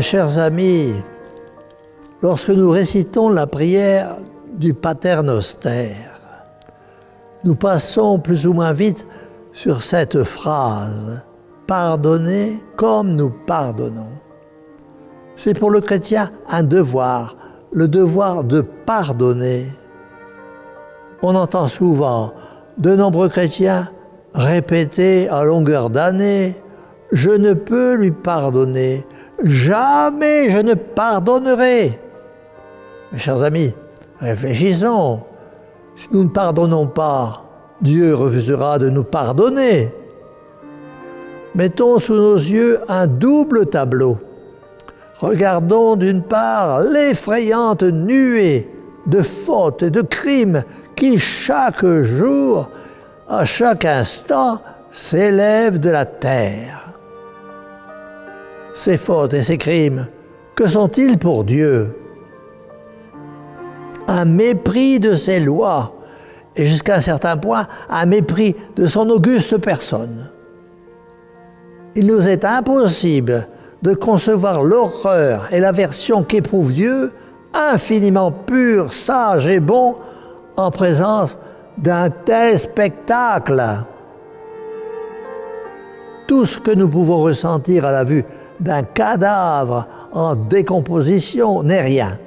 Chers amis, lorsque nous récitons la prière du Pater Noster, nous passons plus ou moins vite sur cette phrase « Pardonnez comme nous pardonnons ». C'est pour le chrétien un devoir, le devoir de pardonner. On entend souvent de nombreux chrétiens répéter à longueur d'année « Je ne peux lui pardonner, jamais je ne pardonnerai ». Mes chers amis, réfléchissons. Si nous ne pardonnons pas, Dieu refusera de nous pardonner. Mettons sous nos yeux un double tableau. Regardons d'une part l'effrayante nuée de fautes et de crimes qui chaque jour, à chaque instant, s'élèvent de la terre. Ces fautes et ces crimes, que sont-ils pour Dieu? Un mépris de ses lois et jusqu'à un certain point, un mépris de son auguste personne. Il nous est impossible de concevoir l'horreur et l'aversion qu'éprouve Dieu, infiniment pur, sage et bon, en présence d'un tel spectacle. Tout ce que nous pouvons ressentir à la vue d'un cadavre en décomposition n'est rien.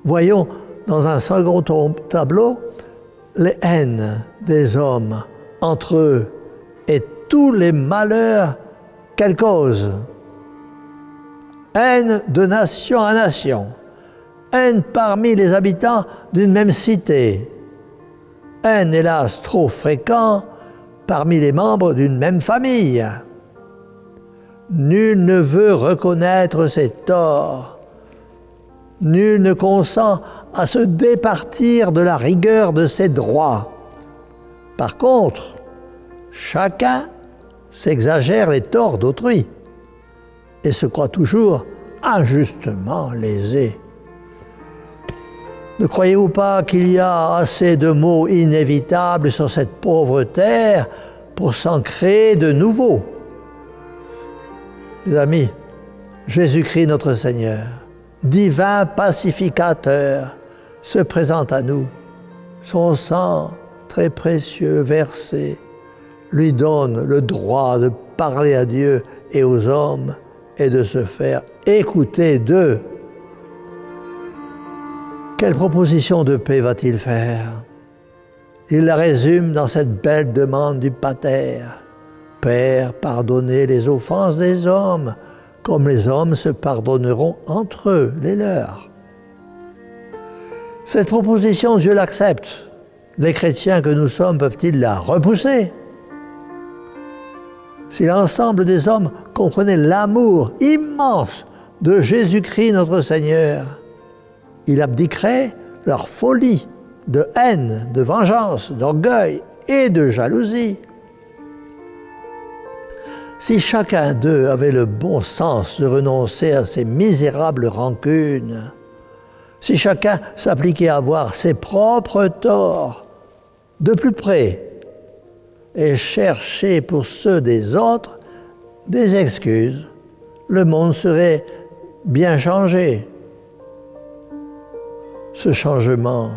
Voyons dans un second tableau les haines des hommes entre eux et tous les malheurs qu'elles causent. Haine de nation à nation, haine parmi les habitants d'une même cité, haine hélas trop fréquente parmi les membres d'une même famille. Nul ne veut reconnaître ses torts. Nul ne consent à se départir de la rigueur de ses droits. Par contre, chacun s'exagère les torts d'autrui et se croit toujours injustement lésé. Ne croyez-vous pas qu'il y a assez de maux inévitables sur cette pauvre terre pour s'en créer de nouveaux? Les amis, Jésus-Christ notre Seigneur, divin pacificateur, se présente à nous. Son sang très précieux versé lui donne le droit de parler à Dieu et aux hommes et de se faire écouter d'eux. Quelle proposition de paix va-t-il faire? Il la résume dans cette belle demande du Pater. Père, pardonnez les offenses des hommes, comme les hommes se pardonneront entre eux, les leurs. Cette proposition, Dieu l'accepte. Les chrétiens que nous sommes peuvent-ils la repousser? Si l'ensemble des hommes comprenaient l'amour immense de Jésus-Christ notre Seigneur, il abdiquerait leur folie de haine, de vengeance, d'orgueil et de jalousie. Si chacun d'eux avait le bon sens de renoncer à ses misérables rancunes, si chacun s'appliquait à voir ses propres torts de plus près et chercher pour ceux des autres des excuses, le monde serait bien changé. Ce changement,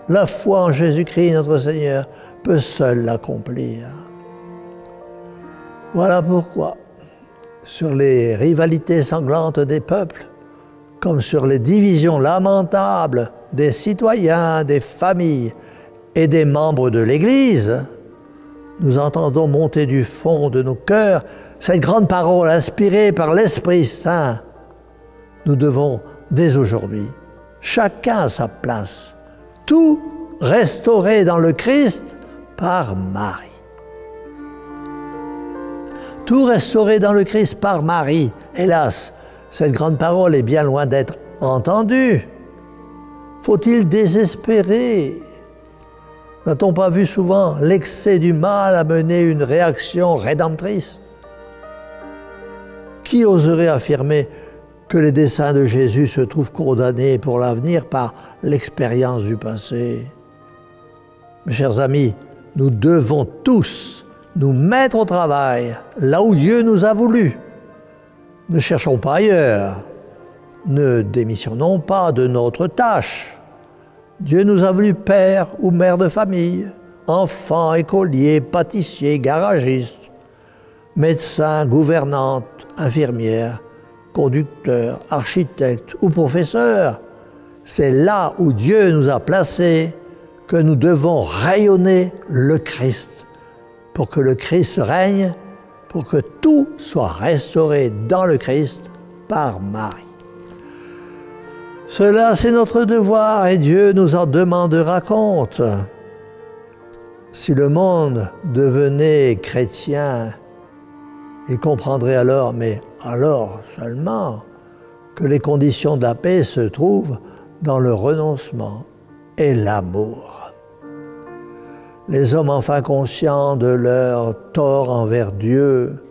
la foi en Jésus-Christ notre Seigneur peut seule l'accomplir. Voilà pourquoi, sur les rivalités sanglantes des peuples, comme sur les divisions lamentables des citoyens, des familles et des membres de l'Église, nous entendons monter du fond de nos cœurs cette grande parole inspirée par l'Esprit Saint. Nous devons, dès aujourd'hui, chacun à sa place, tout restaurer dans le Christ par Marie. Tout restaurer dans le Christ par Marie. Hélas, cette grande parole est bien loin d'être entendue. Faut-il désespérer? N'a-t-on pas vu souvent l'excès du mal amener une réaction rédemptrice? Qui oserait affirmer que les desseins de Jésus se trouvent condamnés pour l'avenir par l'expérience du passé? Mes chers amis, nous devons tous nous mettre au travail, là où Dieu nous a voulu. Ne cherchons pas ailleurs. Ne démissionnons pas de notre tâche. Dieu nous a voulu père ou mère de famille, enfants, écoliers, pâtissiers, garagistes, médecins, gouvernantes, infirmières, conducteurs, architectes ou professeurs. C'est là où Dieu nous a placés que nous devons rayonner le Christ, pour que le Christ règne, pour que tout soit restauré dans le Christ par Marie. Cela, c'est notre devoir et Dieu nous en demandera compte. Si le monde devenait chrétien, il comprendrait alors, mais alors seulement, que les conditions de la paix se trouvent dans le renoncement et l'amour. Les hommes enfin conscients de leur tort envers Dieu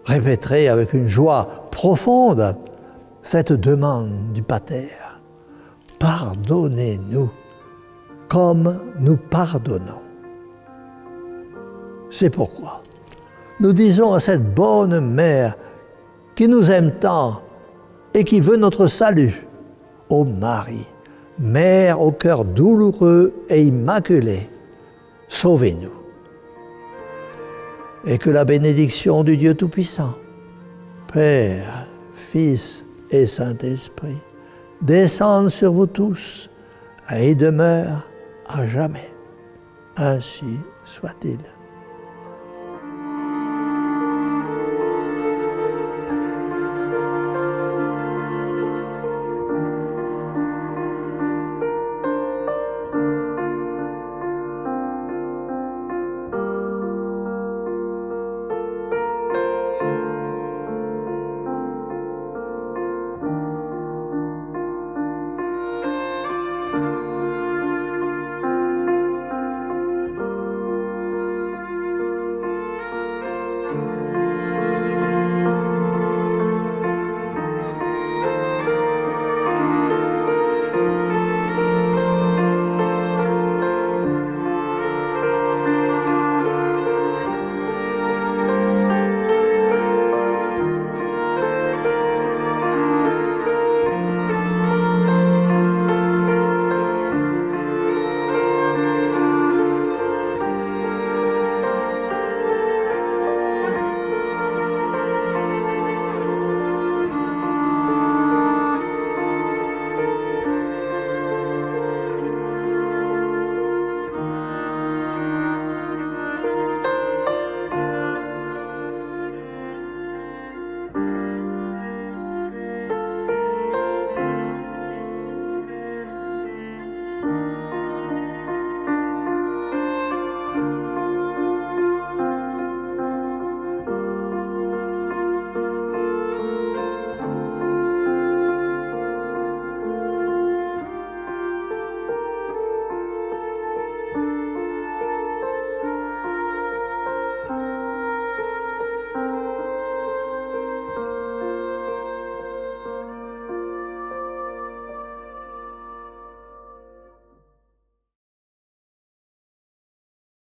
répéteraient avec une joie profonde cette demande du Pater. Pardonnez-nous comme nous pardonnons. C'est pourquoi nous disons à cette bonne mère qui nous aime tant et qui veut notre salut, ô Marie, mère au cœur douloureux et immaculé, sauvez-nous. Et que la bénédiction du Dieu Tout-Puissant, Père, Fils et Saint-Esprit, descende sur vous tous et y demeure à jamais. Ainsi soit-il.